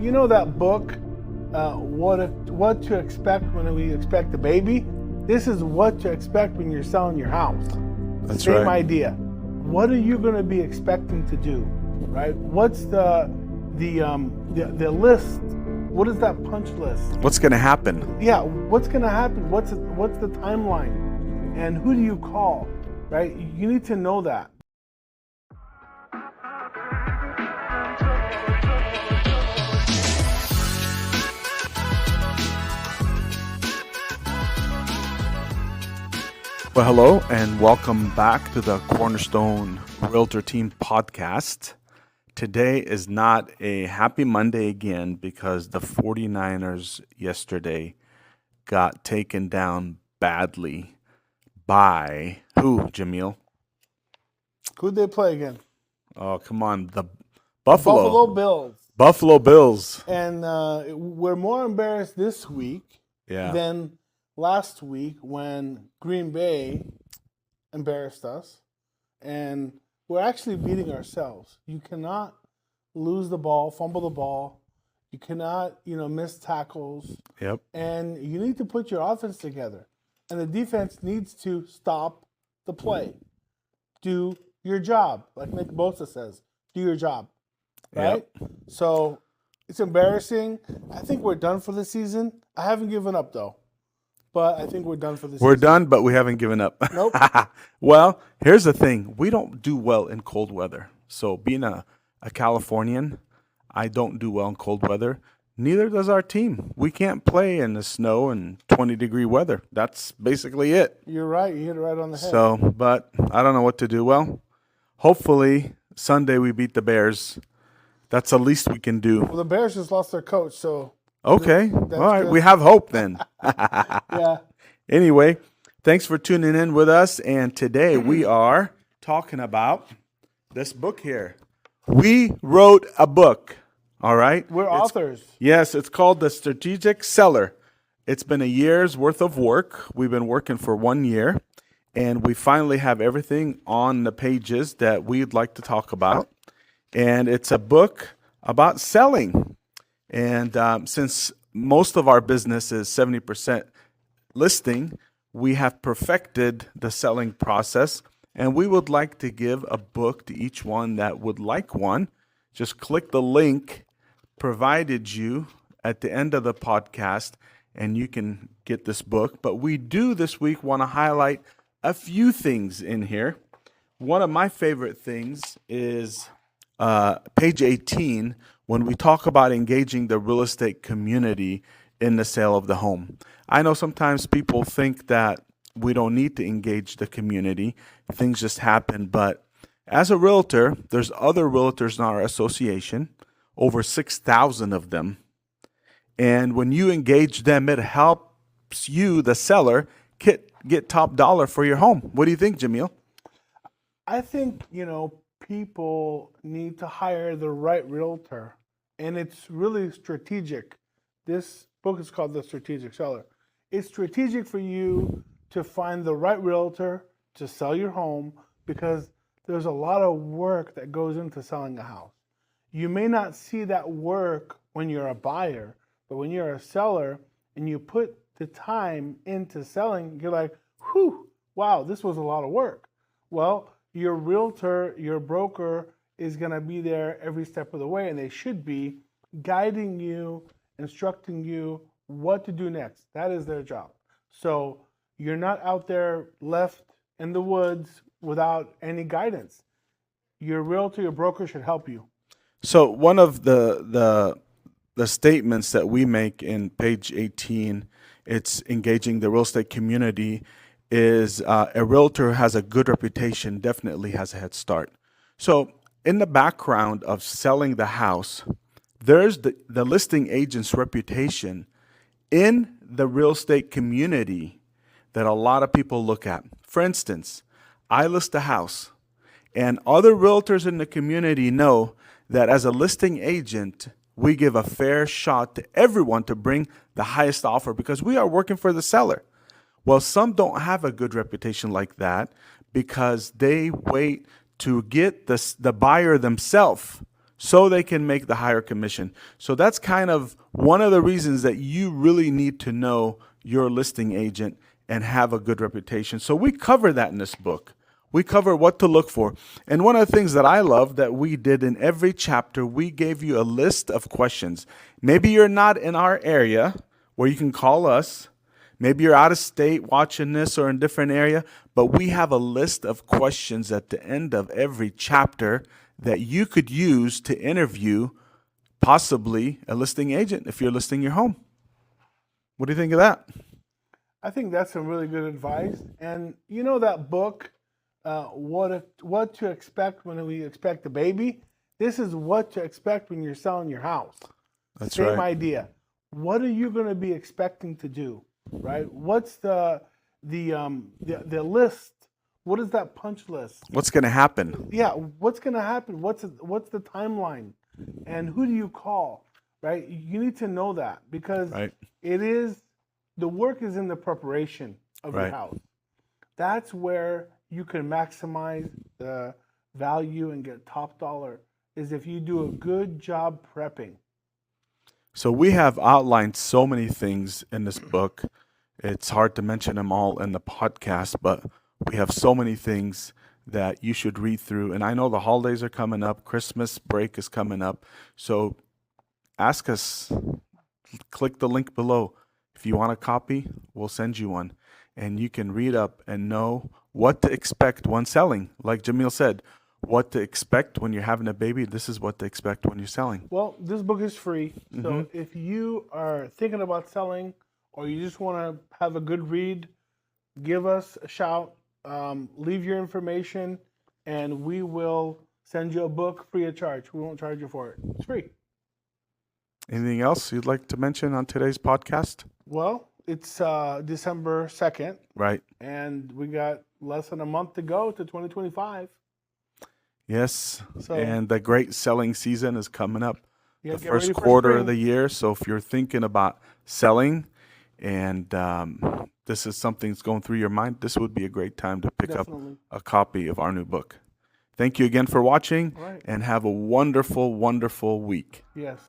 You know that book, What to Expect When We Expect a Baby? This is what to expect when you're selling your house. That's Same right. idea. What are you going to be expecting to do, right? What's the list? What is that punch list? What's going to happen? Yeah, what's going to happen? What's the timeline? And who do you call, right? You need to know that. Well, hello and welcome back to the Cornerstone Realtor Team podcast. Today is not a happy Monday again because the 49ers yesterday got taken down badly by who, Jamil? Who'd they play again? Oh, come on. The Buffalo Bills. Buffalo Bills. And we're more embarrassed this week than last week when Green Bay embarrassed us. And we're actually beating ourselves. You cannot lose the ball, fumble the ball. You cannot, miss tackles. Yep. And you need to put your offense together. And the defense needs to stop the play. Do your job. Like Nick Bosa says, do your job. Right? Yep. So it's embarrassing. I think we're done for the season. I haven't given up, though. But I think we're done for this season. We're done, but we haven't given up. Nope. Well, here's the thing. We don't do well in cold weather. So being a Californian, I don't do well in cold weather. Neither does our team. We can't play in the snow and 20-degree weather. That's basically it. You're right. You hit it right on the head. So, but I don't know what to do. Well, hopefully Sunday we beat the Bears. That's the least we can do. Well, the Bears just lost their coach, so... Okay. All right. Good. We have hope then. Yeah. Anyway, thanks for tuning in with us. And today we are talking about this book here. We wrote a book. All right. We're authors. Yes. It's called The Strategic Seller. It's been a year's worth of work. We've been working for 1 year. And we finally have everything on the pages that we'd like to talk about. And it's a book about selling. And since most of our business is 70% listing, we have perfected the selling process. And we would like to give a book to each one that would like one. Just click the link provided you at the end of the podcast, and you can get this book. But we do this week want to highlight a few things in here. One of my favorite things is page 18, when we talk about engaging the real estate community in the sale of the home. I know sometimes people think that we don't need to engage the community. Things just happen. But as a realtor, there's other realtors in our association, over 6,000 of them. And when you engage them, it helps you, the seller, get top dollar for your home. What do you think, Jamil? I think, people need to hire the right realtor, and it's really strategic. This book is called The Strategic Seller. It's strategic for you to find the right realtor to sell your home because there's a lot of work that goes into selling a house. You may not see that work when you're a buyer, but when you're a seller and you put the time into selling, you're like, whew, wow, this was a lot of work. Well, your realtor, your broker is going to be there every step of the way, and they should be guiding you, instructing you what to do next. That is their job. So you're not out there left in the woods without any guidance. Your realtor, your broker should help you. So one of the statements that we make in page 18, it's engaging the real estate community, is a realtor who has a good reputation definitely has a head start. So in the background of selling the house, there's the listing agent's reputation in the real estate community that a lot of people look at. For instance, I list a house, and other realtors in the community know that as a listing agent, we give a fair shot to everyone to bring the highest offer because we are working for the seller. Well, some don't have a good reputation like that because they wait to get the buyer themselves so they can make the higher commission. So that's kind of one of the reasons that you really need to know your listing agent and have a good reputation. So we cover that in this book. We cover what to look for. And one of the things that I love that we did in every chapter, we gave you a list of questions. Maybe you're not in our area where you can call us. Maybe you're out of state watching this or in a different area, but we have a list of questions at the end of every chapter that you could use to interview possibly a listing agent if you're listing your home. What do you think of that? I think that's some really good advice. And you know that book, what to expect when we expect a baby? This is what to expect when you're selling your house. That's Same right. idea. What are you going to be expecting to do? Right? What's the list? What is that punch list? What's going to happen? Yeah, what's going to happen? What's the timeline? And who do you call? Right? You need to know that because Right. it is the work is in the preparation of your Right. house. That's where you can maximize the value and get top dollar is if you do a good job prepping. So we have outlined so many things in this book. It's hard to mention them all in the podcast, but we have so many things that you should read through. And I know the holidays are coming up. Christmas break is coming up. So ask us, click the link below. If you want a copy, we'll send you one. And you can read up and know what to expect when selling. Like Jamil said, what to expect when you're having a baby. This is what to expect when you're selling. Well, this book is free. So if you are thinking about selling or you just want to have a good read, give us a shout, leave your information, and we will send you a book free of charge. We won't charge you for it. It's free. Anything else you'd like to mention on today's podcast? Well, it's December 2nd, Right. and we got less than a month to go to 2025. Yes. So- And the great selling season is coming up. Yeah, The get ready first for quarter of spring. the year. So if you're thinking about selling and this is something that's going through your mind, this would be a great time to pick Definitely. up a copy of our new book. Thank you again for watching All right. and have a wonderful, wonderful week. Yes.